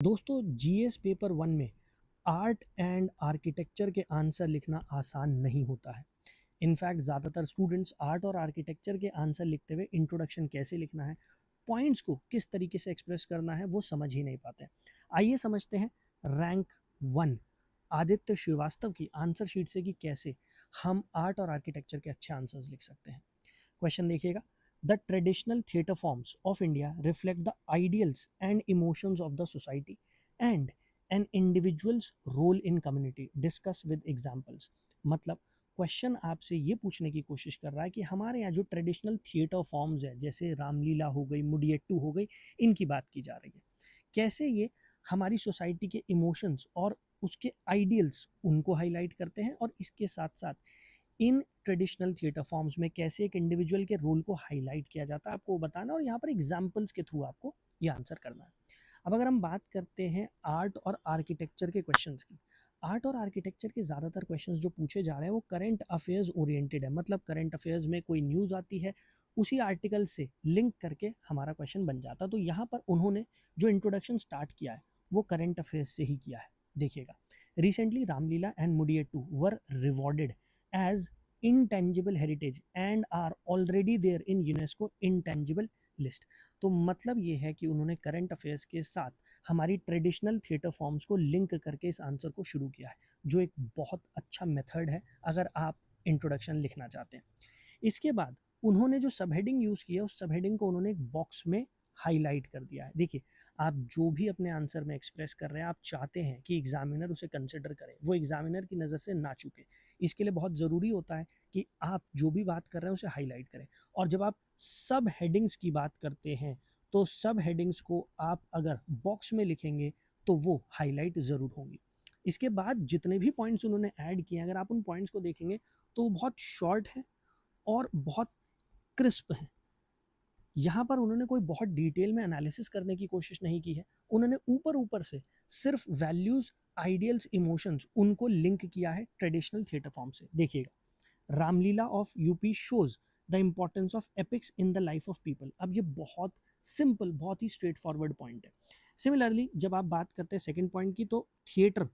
दोस्तों GS paper 1 में art and architecture के आंसर लिखना आसान नहीं होता है। इनफैक्ट ज़्यादातर स्टूडेंट्स आर्ट और आर्किटेक्चर के आंसर लिखते हुए इंट्रोडक्शन कैसे लिखना है, पॉइंट्स को किस तरीके से एक्सप्रेस करना है वो समझ ही नहीं पाते। आइए समझते हैं रैंक 1 आदित्य श्रीवास्तव की आंसर शीट से कि कैसे हम आर्ट और आर्किटेक्चर के अच्छे आंसर्स लिख सकते हैं। क्वेश्चन देखिएगा। The traditional theatre forms of India reflect the ideals and emotions of the society and an individual's role in community, discuss with examples. मतलब क्वेश्चन आपसे ये पूछने की कोशिश कर रहा है कि हमारे यहाँ जो ट्रेडिशनल थिएटर फॉर्म्स है, जैसे रामलीला हो गई, मुडियट्टू हो गई, इनकी बात की जा रही है, कैसे ये हमारी सोसाइटी के इमोशंस और उसके आइडियल्स उनको हाईलाइट करते हैं, और इसके साथ साथ इन ट्रेडिशनल थिएटर फॉर्म्स में कैसे एक इंडिविजुअल के रोल को हाईलाइट किया जाता है, आपको वो बताना, और यहाँ पर एग्जाम्पल्स के थ्रू आपको ये आंसर करना है। अब अगर हम बात करते हैं आर्ट और आर्किटेक्चर के क्वेश्चंस की, आर्ट और आर्किटेक्चर के ज़्यादातर क्वेश्चंस जो पूछे जा रहे हैं वो करंट अफेयर्स ओरिएंटेड है। मतलब करंट अफेयर्स में कोई न्यूज़ आती है, उसी आर्टिकल से लिंक करके हमारा क्वेश्चन बन जाता। तो यहाँ पर उन्होंने जो इंट्रोडक्शन स्टार्ट किया है वो करंट अफेयर्स से ही किया है। देखिएगा, recently Ramlila and Mudiyettu were rewarded as intangible heritage and are already there in UNESCO intangible list। तो मतलब ये है कि उन्होंने करंट अफेयर्स के साथ हमारी ट्रेडिशनल थिएटर फॉर्म्स को लिंक करके इस आंसर को शुरू किया है, जो एक बहुत अच्छा मेथड है अगर आप इंट्रोडक्शन लिखना चाहते हैं। इसके बाद उन्होंने जो सब हेडिंग यूज़ किया, उस सब हेडिंग को उन्होंने एक बॉक्स में हाईलाइट कर दिया है। देखिए, आप जो भी अपने आंसर में एक्सप्रेस कर रहे हैं, आप चाहते हैं कि एग्जामिनर उसे कंसिडर करे, वो एग्जामिनर की नज़र से ना चूके। इसके लिए बहुत ज़रूरी होता है कि आप जो भी बात कर रहे हैं उसे हाईलाइट करें। और जब आप सब हेडिंग्स की बात करते हैं तो सब हेडिंग्स को आप अगर बॉक्स में लिखेंगे तो वो हाईलाइट ज़रूर होंगी। इसके बाद जितने भी पॉइंट्स उन्होंने ऐड किए, अगर आप उन पॉइंट्स को देखेंगे तो वो बहुत शॉर्ट है और बहुत क्रिस्प है। यहाँ पर उन्होंने कोई बहुत डिटेल में एनालिसिस करने की कोशिश नहीं की है। उन्होंने ऊपर ऊपर से सिर्फ वैल्यूज़, आइडियल्स, इमोशंस उनको लिंक किया है ट्रेडिशनल थिएटर फॉर्म से। देखिएगा, Ramlila of UP shows the importance of epics in the life of people. अब ये बहुत सिंपल, बहुत ही स्ट्रेट फॉरवर्ड पॉइंट है। सिमिलरली जब आप बात करते हैं सेकेंड पॉइंट की, तो theatre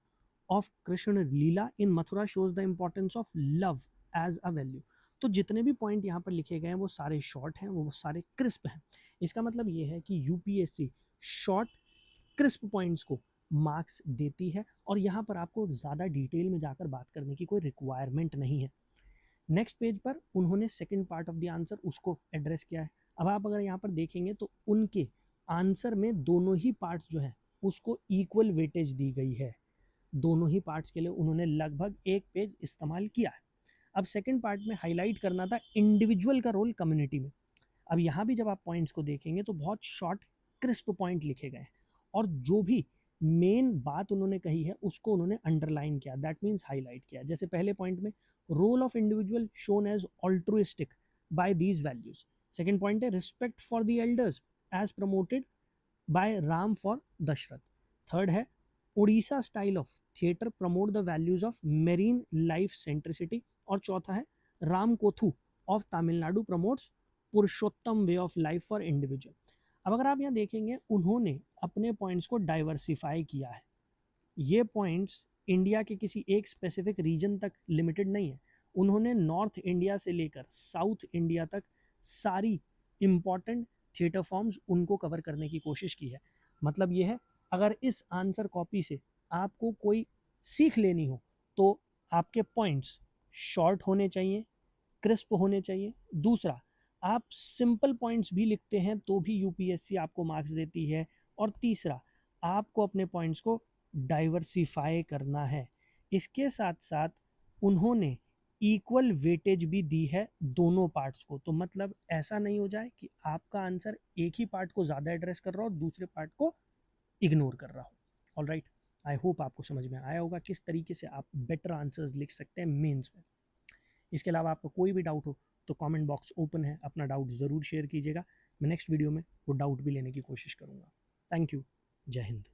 of Krishna Lila in Mathura shows the importance of love as a value. तो जितने भी पॉइंट यहाँ पर लिखे गए हैं वो सारे शॉर्ट हैं, वो सारे क्रिस्प हैं। इसका मतलब ये है कि यूपीएससी शॉर्ट क्रिस्प पॉइंट्स को मार्क्स देती है, और यहाँ पर आपको ज़्यादा डिटेल में जाकर बात करने की कोई रिक्वायरमेंट नहीं है। नेक्स्ट पेज पर उन्होंने second part of the answer उसको एड्रेस किया है। अब आप अगर यहाँ पर देखेंगे तो उनके आंसर में दोनों ही पार्ट्स जो हैं उसको इक्वल वेटेज दी गई है। दोनों ही पार्ट्स के लिए उन्होंने लगभग एक पेज इस्तेमाल किया है। अब सेकंड पार्ट में हाईलाइट करना था इंडिविजुअल का रोल कम्युनिटी में। अब यहाँ भी जब आप पॉइंट्स को देखेंगे तो बहुत शॉर्ट क्रिस्प पॉइंट लिखे गए हैं, और जो भी मेन बात उन्होंने कही है उसको उन्होंने अंडरलाइन किया, दैट मीन्स हाईलाइट किया। जैसे पहले पॉइंट में role of individual shown as altruistic by these values. Second point है respect for the elders as promoted by Ram for Dashrath. Third है Orissa style of theatre promote the values of marine life centricity. और चौथा है Ram Kothu of Tamil Nadu promotes Purushottam way of life for individual. अब अगर आप यहाँ देखेंगे, उन्होंने अपने पॉइंट्स को डाइवर्सिफाई किया है। ये पॉइंट्स इंडिया के किसी एक स्पेसिफिक रीजन तक लिमिटेड नहीं है। उन्होंने नॉर्थ इंडिया से लेकर साउथ इंडिया तक सारी इंपॉर्टेंट थिएटर फॉर्म्स उनको कवर करने की कोशिश की है। मतलब ये है, अगर इस आंसर कॉपी से आपको कोई सीख लेनी हो तो आपके पॉइंट्स शॉर्ट होने चाहिए, क्रिस्प होने चाहिए। दूसरा, आप सिंपल पॉइंट्स भी लिखते हैं तो भी यूपीएससी आपको मार्क्स देती है। और तीसरा, आपको अपने पॉइंट्स को डाइवर्सिफाई करना है। इसके साथ साथ उन्होंने इक्वल वेटेज भी दी है दोनों पार्ट्स को। तो मतलब ऐसा नहीं हो जाए कि आपका आंसर एक ही पार्ट को ज़्यादा एड्रेस कर रहा हो, दूसरे पार्ट को इग्नोर कर रहा हो। ऑल राइट, आई होप आपको समझ में आया होगा किस तरीके से आप बेटर आंसर्स लिख सकते हैं मेंस में। इसके अलावा आपको कोई भी डाउट हो तो कमेंट बॉक्स ओपन है, अपना डाउट ज़रूर शेयर कीजिएगा। मैं नेक्स्ट वीडियो में वो डाउट भी लेने की कोशिश करूँगा। Thank you. जय हिंद।